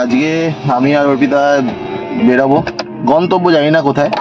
আজকে আমি আর অর্পিতা বেরাবো, গন্তব্য জানি না কোথায়,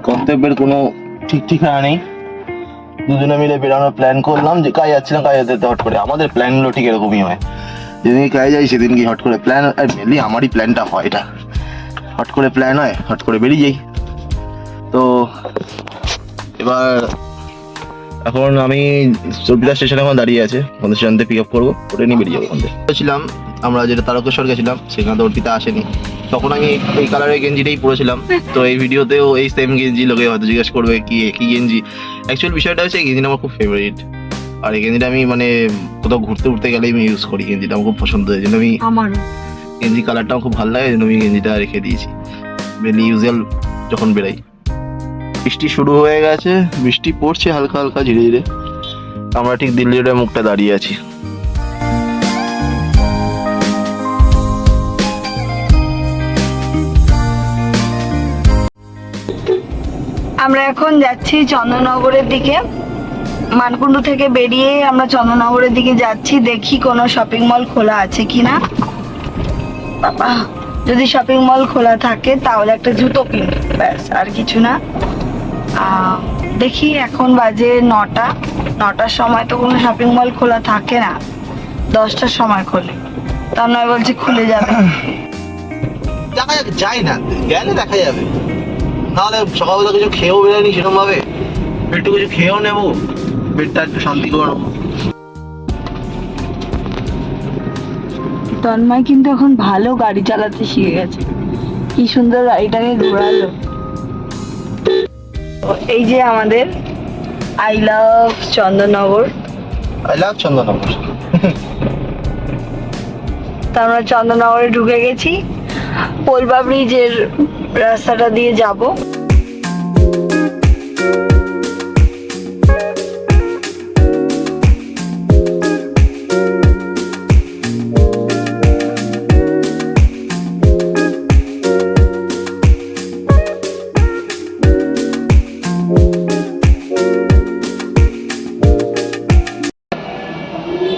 গন্তব্যের কোনো ঠিক ঠিকানা নেই। দুজনে মিলে বেরানোর প্ল্যান করলাম, যে কাজে যাচ্ছিলাম, কাজে যেতে হট করে আমাদের প্ল্যানগুলো ঠিক এরকমই হয়, যেদিন কাজে যাই সেদিন কি হট করে প্ল্যান, আর মেনলি আমারই প্ল্যানটা হয়, এটা হট করে প্ল্যান হয়, হট করে বেরিয়ে যাই। তো এবার এখন আমি অর্পিতা স্টেশনে এখন দাঁড়িয়ে আছে, আমাদের স্টেশন থেকে পিক আপ করবো, ওটা নিয়ে বেরিয়ে যাবো ওখান থেকে। ছিলাম আমরা যেটা তারকেশ্বর গেছিলাম, সেখানে তো অর্পিতা আসেনি, তখন আমি এই কালারের গেঞ্জিটাই পরেছিলাম। তো এই ভিডিওতেও এই সেম গেঞ্জি, লোকে হয়তো জিজ্ঞেস করবে কি কি গেঞ্জি। অ্যাকচুয়াল বিষয়টা হচ্ছে এই গেঞ্জিটা আমার খুব ফেভারিট, আর এই গেঞ্জিটা আমি মানে কোথাও ঘুরতে উঠতে গেলেই আমি ইউজ করি, গেঞ্জিটা আমার খুব পছন্দ, এই জন্য আমি গেঞ্জি কালারটাও খুব ভালো লাগে, এই জন্য আমি গেঞ্জিটা রেখে দিয়েছি মেনলি ইউজুয়াল যখন বেরাই। বৃষ্টি শুরু হয়ে গেছে, বৃষ্টি পড়ছে হালকা হালকা ধীরে ধীরে। আমরা ঠিক দিল্লি রোডের মুখটা দাঁড়িয়ে আছি। আমরা এখন যাচ্ছি চন্দননগরের দিকে। মানকুণ্ডু থেকে বেরিয়ে আমরা চন্দননগরের দিকে যাচ্ছি, দেখি কোনো শপিং মল খোলা আছে কিনা। বাবা, যদি শপিং মল খোলা থাকে তাহলে একটা জুতো কিনবো, ব্যাস, আর কিছু না। দেখি, এখন বাজে 9টার সময় তো কোনো শপিং মল খোলা থাকে না, 10টার সময় খোলে। তার নয় বলছে খুলে যাবে, দেখা যাক, যাই না গেলে দেখা যাবে, নাহলে সকালবেলা কিছু খেয়েও বেরোয়নি সেরকম ভাবে, একটু কিছু খেয়েও নেবো, পেটটা একটু শান্তি করে নেবো। তন্ময় কিন্তু এখন ভালো গাড়ি চালাতে শিখে গেছে, কি সুন্দর গাড়িটাকে ঘোরালো। এই যে আমাদের I love Chandannagar, I love Chandannagar. তা আমরা চন্দননগরে ঢুকে গেছি, পোলবা ব্রিজের রাস্তাটা দিয়ে যাব।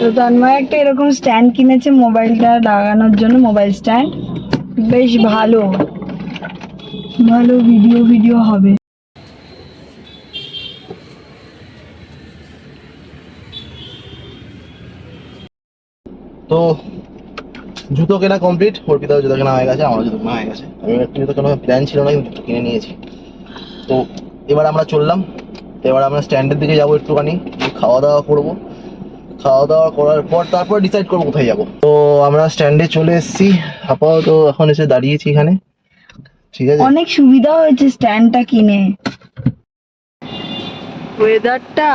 তো তন্ময় একটা এরকম স্ট্যান্ড কিনেছে মোবাইলটা লাগানোর জন্য, মোবাইল স্ট্যান্ড, বেশ ভালো ভালো ভিডিও হবে। তো জুতো কেনা কমপ্লিট, অর্পিতার জুতো কেনা হয়ে গেছে, আমার জুতো কেনা হয়ে গেছে। আমি একটা জুতো কেনার প্ল্যান ছিল না, কিন্তু জুতো কিনে নিয়েছি। তো এবার আমরা চললাম, এবার আমরা স্ট্যান্ডের দিকে যাবো, একটুখানি খাওয়া দাওয়া করবো, খাওয়া দাওয়া করার পর তারপর ডিসাইড করবো কোথায় যাবো। তো আমরা স্ট্যান্ডে চলে এসেছি, আপাতত এখন এসে দাঁড়িয়েছি এখানে, ঠিক আছে। অনেক সুবিধা হয়েছে স্ট্যান্ডটা কিনে। ওয়েদারটা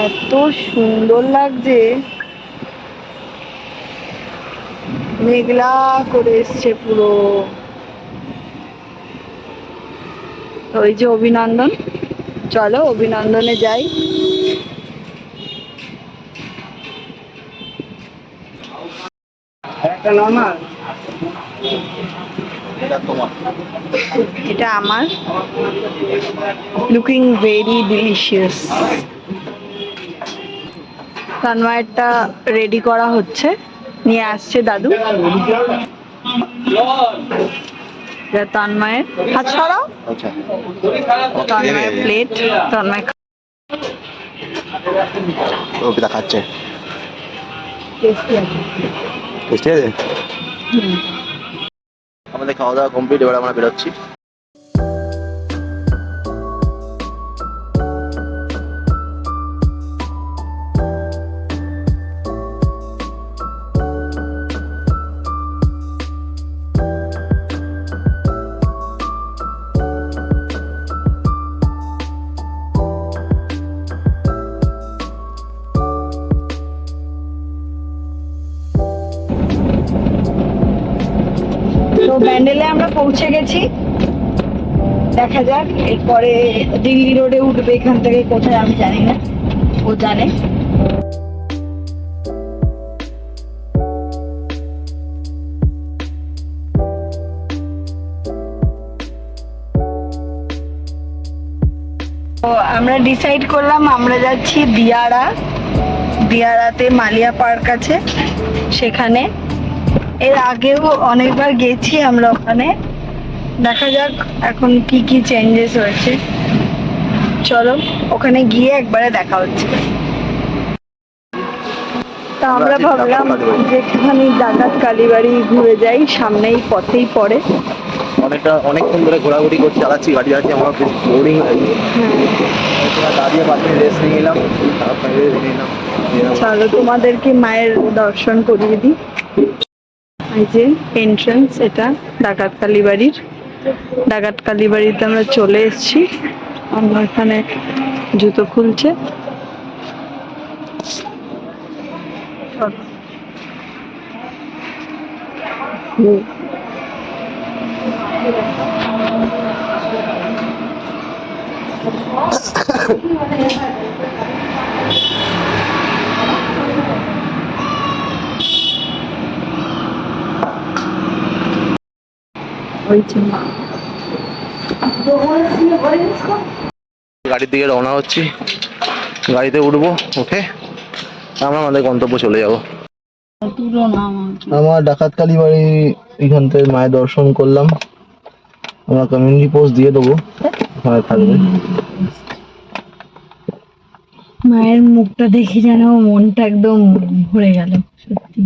এত সুন্দর লাগছে, মেঘলা করে এসছে পুরো। ওই যে অভিনন্দন, চলো অভিনন্দনে যাই। এটা আমার, লুকিং ভেরি ডিলিশিয়াস। তন্ময়েরটা রেডি করা হচ্ছে, নিয়ে আসছে দাদু। তন্ময়ের হাত সরাও, তন্ময়ের প্লেট, তন্ময় অর্পিতা খাচ্ছে, টেস্টি আছে। টেস্টি আছে। আমাদের খাওয়া দাওয়া কমপ্লিট, এবার আমরা বেরোচ্ছি। তো ব্যান্ডেলে আমরা পৌঁছে গেছি, দেখা যাক এরপরে দিল্লি রোডে উঠবে, এখান থেকে কোথায় আমি জানি না, ও জানে। তো আমরা ডিসাইড করলাম আমরা যাচ্ছি দিয়ারাতে মালিয়া পার্ক আছে, সেখানে এর আগেও অনেকবার গেছি আমরা ওখানে, দেখা যাক এখন কি কি চেঞ্জেস হয়েছে। চলো ওখানে গিয়ে একবারে দেখা হচ্ছে। তা আমরা ভাবলাম যে একটুখানি ডাকাত কালীবাড়ি ঘুরে যাই, সামনেই পথেই পড়ে। অনেকক্ষণ ধরে ঘোরাঘুরি করে চালাচ্ছি, গাড়ি যাচ্ছি, আমার বেশ বোরিং লাগছে। দাঁড়িয়ে পাশে রেস্ট নিয়ে নিলাম, চলো তোমাদেরকে মায়ের দর্শন করিয়ে দিই। এই যে এন্ট্রান্স, এটা ডাকাত কালীবাড়ির। ডাকাত কালীবাড়িতে আমরা চলে এসেছি। আমরা এখানে জুতো খুলছে। গাড়ির দিকে রওনা হচ্ছি, গাড়িতে উঠবো, উঠে আমরা আমাদের গন্তব্য চলে যাব। আমার ডাকাত কালীবাড়ি এখান থেকে মায়ের দর্শন করলাম। আমরা কমিউনিটি পোস্ট দিয়ে দেবো, ওখানে থাকবে। মায়ের মুখটা দেখে যেন মনটা একদম ভরে গেল, সত্যি।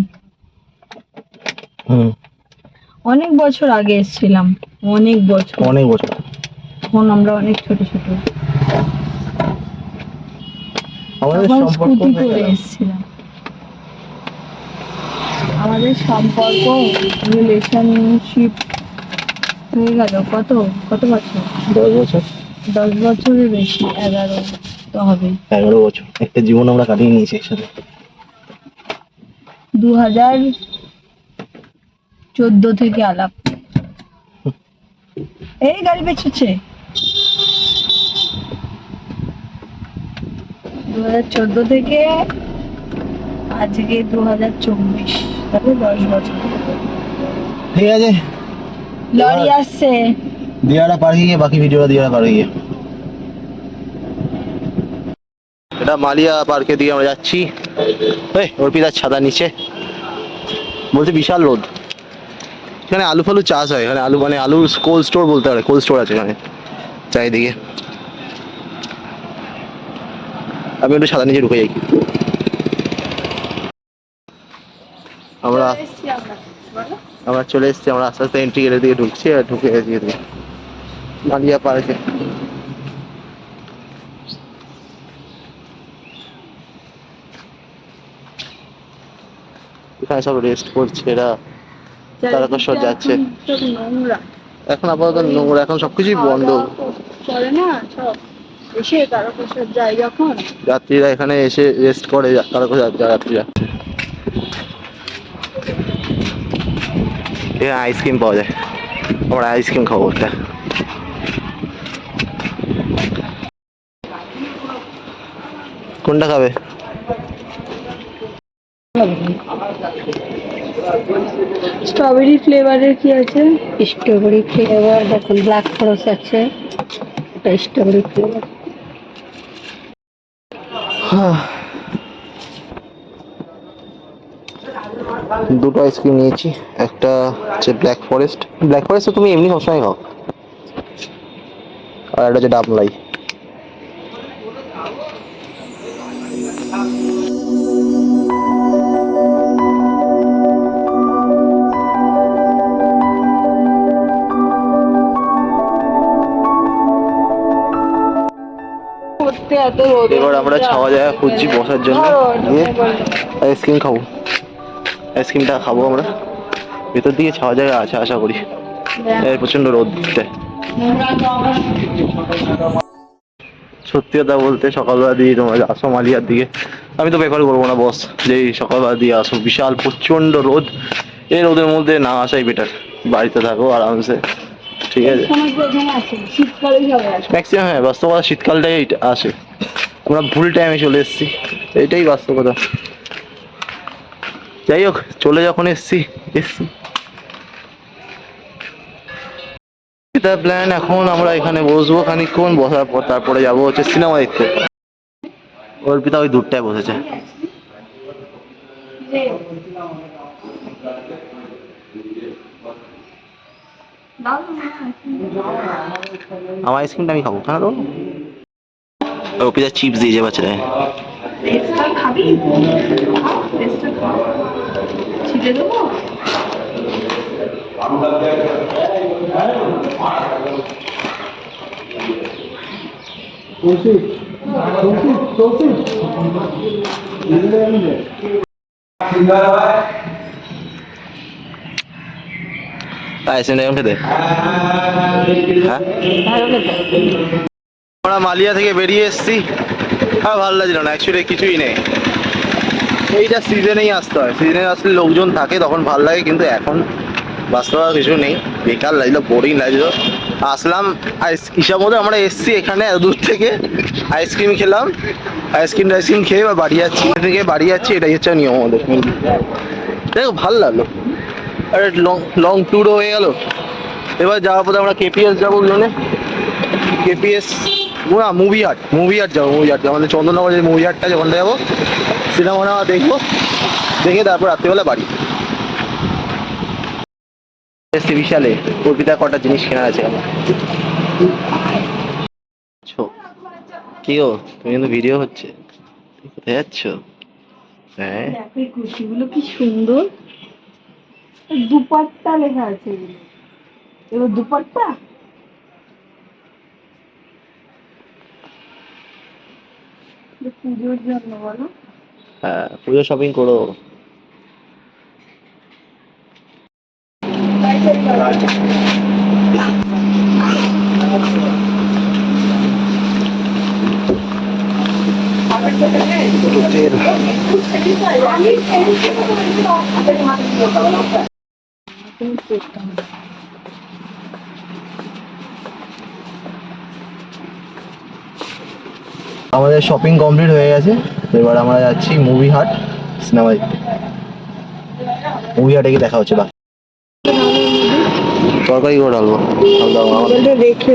অনেক বছর আগে এসেছিলাম, অনেক বছর। তখন আমরা অনেক ছোট ছোট, আমাদের সম্পর্ক করে এসেছিলাম। আমাদের সম্পর্ক, রিলেশনশিপ হয়ে গেল কত কত বছর? 10 বছর। 10 বছরের বেশি, 11 তো হবে। 11 বছর একটা জীবন আমরা কাটিয়ে নিয়েছি একসাথে। 2014 থেকে আলাপ। এই গাড়ি পেছুচ্ছে। 2014 থেকে আজকে 2024, তাহলে 10 বছর। ঠিক আছে, লরি আসছে। দিয়ারা পার গিয়ে বাকি ভিডিওটা দিয়ারা পার গিয়ে। এটা মালিয়া পার্কে দিয়ে আমরা যাচ্ছি। অর্পিতার ছাতা নিচে, বলছে বিশাল রোদ। এখানে আলু ফালু চাষ হয়, এখানে আলু মানে আলুর কোল্ড স্টোর বলতে পারে, কোল্ড স্টোর আছে এখানে চারিদিকে। আমি একটু ছাতা নিচে ঢুকে যাই। আমরা চলে এসেছি, আমরা আস্তে আস্তে এন্ট্রি গেটের দিকে ঢুকছি, আর ঢুকে গেছি এদিকে মালিয়া পার্কে। এখানে সব রেস্ট করছে এরা, তারকেশ্বর যাচ্ছে। এখন আপাতত নোংরা, এখন সবকিছুই বন্ধ। যাত্রীরা এখানে এসে রেস্ট করে, তারকেশ্বর যাত্রীরা। এখানে আইসক্রিম পাওয়া যায়, আমরা আইসক্রিম খাবো একটা। কোনটা খাবে? স্ট্রবেরি ফ্লেভারের কি আছে? স্ট্রবেরি ফ্লেভার, দেখুন ব্ল্যাক ফরেস্ট আছে, এটা স্ট্রবেরি ফ্লেভার। দুটো আইসক্রিম নিয়েছি, একটা হচ্ছে ব্ল্যাক ফরেস্ট। ব্ল্যাক ফরেস্ট তুমি এমনি সবসময় খাও, আর একটা হচ্ছে ডাবলাই। এবার আমরা ছাওয়া জায়গা খুঁজছি বসার জন্য, আইসক্রিম খাবো। আইসক্রিমটা খাবো আমরা, ভেতর দিকে ছাওয়া জায়গা আছে আশা করি। প্রচন্ড রোদ দিচ্ছে। সত্যি কথা বলতে সকালবেলা দিয়ে তোমরা আসো মালিয়ার দিকে, আমি তো প্রেফার করবো না বস যে সকালবেলা দিয়ে আসো, বিশাল প্রচন্ড রোদ। এই রোদের মধ্যে না আসাই বেটার, বাড়িতে থাকো আরামসে, ঠিক আছে। ম্যাক্সিমাম হ্যাঁ, বাস্তবতা শীতকালটাই আসে, আমরা ভুল টাইমে চলে এসেছি, এইটাই বাস্তবতা। যাই হোক, চলে যখন এসছি। প্ল্যান এখন আমরা এখানে বসবো খানিকক্ষণ, বসার পর তারপরে যাবো হচ্ছে সিনেমা দেখতে। অর্পিতা ওই দূরটায় বসেছে। আমার আইসক্রিমটা আমি খাবো, হ্যাঁ তো অর্পিতা চিপস দিয়েছে বাচ্চাটায়। টেস্টার খাবি? টেস্টার খা। ছিটে দেবো? আইসক্রিমটা এমন খেতে, হ্যাঁ আমরা মালিয়া থেকে বেরিয়ে এসেছি। আর ভালো লাগছিল না, অ্যাকচুয়ালি কিছুই নেই। এইটা সিজনেই আসতে হয়, সিজনে আসলে লোকজন থাকে তখন ভালো লাগে, কিন্তু এখন বাস্তবে কিছু নেই, বেকার লাগলো, বোরিং লাগলো। আসলাম হিসাব মতো আমরা এসছি এখানে এত দূর থেকে, আইসক্রিম খেলাম, আইসক্রিম খেয়ে এবার বাড়ি যাচ্ছি, থেকে বাড়ি যাচ্ছি, এটাই হচ্ছে নিয়ম আমাদের। দেখো ভালো লাগলো, আর লং লং ট্যুরও হয়ে গেল। এবার যাওয়ার পথে আমরা কেপিএস যাবো, কেপিএস মুভি হাট যাবো, আমাদের চন্দননগর যে মুভি হাটটা, যখন যাবো সিনেমা দেখবো, দেখে তারপর রাত্রিবেলা বাড়ি। বিশালে অর্পিতা কটা জিনিস কেনা আছে আমার। কি গো, তুমি কিন্তু ভিডিও হচ্ছে, কোথায় যাচ্ছ? হ্যাঁ দেখো এই কুর্তিগুলো কি সুন্দর, দুপাট্টা লেখা আছে এগুলো, এগুলো দুপাট্টা। পুজোর জন্য বলো? হ্যাঁ, পুজো শপিং করো। আমাদের শপিং কমপ্লিট হয়ে গেছে, এবার আমরা যাচ্ছি মুভি হাট সিনেমা দেখতে। মুভি হাটে গিয়ে দেখা হচ্ছে। বাকি তরকারি করে ঢালবো, রেখে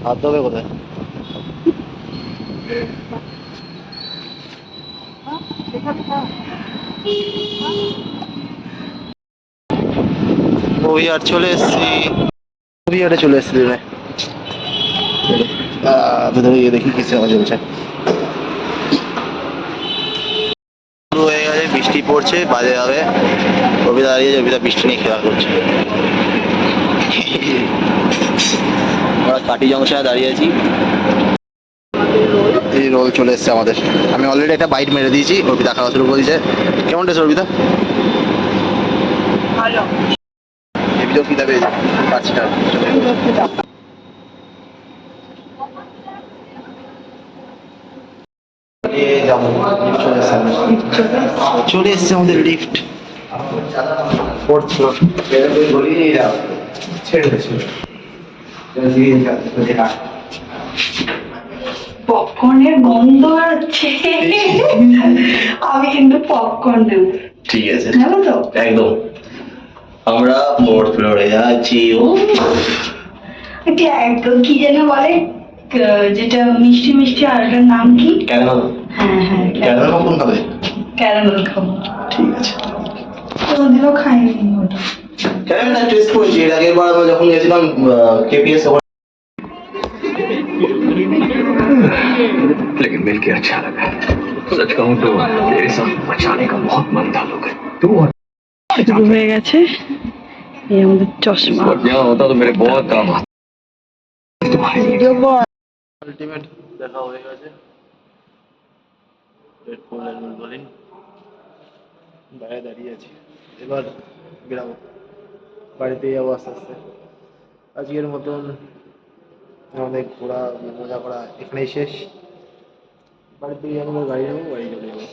হাত ধোবে কোথায়? মুভি হাট চলে এসছি, মুভি হাটে চলে এসছি। ভেতরে গিয়ে দেখি কি সিনেমা চলছে। শুরু হয়ে গেছে, বৃষ্টি পড়ছে, বাজে যাবে। কবিতা দাঁড়িয়েছে, কবিতা বৃষ্টি নিয়ে খেলা করছে। আমরা কাটি জংশনে দাঁড়িয়ে আছি, এই রোল চলে এসছে আমাদের। আমি অলরেডি একটা বাইট মেরে দিয়েছি, অর্পিতা খাওয়া শুরু করে দিয়েছে। কেমন টেস্ট অর্পিতা? ভালো। এবিও খিদা পেয়েছে, পাচ্ছি না। চলে এসছে আমাদের লিফট, ফোর্থ ফ্লোর। পপকর্নের গন্ধ হচ্ছে, আমি কিন্তু পপকর্ন দেবো। ঠিক আছে, নেবো তো একদম। আমরা ফোর্থ ফ্লোরে যাচ্ছি। একদম কি যেন বলে, যেটা মিষ্টি মিষ্টি, আর ওটার নাম কি? ক্যারামেল। হ্যাঁ হ্যাঁ, ক্যারামেল কখন খাবে? ক্যারামেল খাবো। ঠিক আছে। কোনোদিনও খাইনি ওটা। ক্যারামেলটা টেস্ট করেছি এর আগের বার আমরা যখন গেছিলাম কেপিএস। लेकिन मिलके अच्छा लगा। सच कहूं तो तेरे साथ मचाने का बहुत मन था लोग। तू শুরু হয়ে গেছে, এই আমাদের চশমা। यहाँ होता तो मेरे बहुत काम आता। আলটিমেট দেখা হয়ে গেছে, বাইরে দাঁড়িয়ে আছি। এবার বেরাবো, বাড়িতে যাবো আস্তে আস্তে। আজকের মতন আমাদের ঘোরা মজা করা এখানেই শেষ। বাড়িতে গিয়ে আমাদের গাড়ি যাবো, বাড়ি চলে যাবো।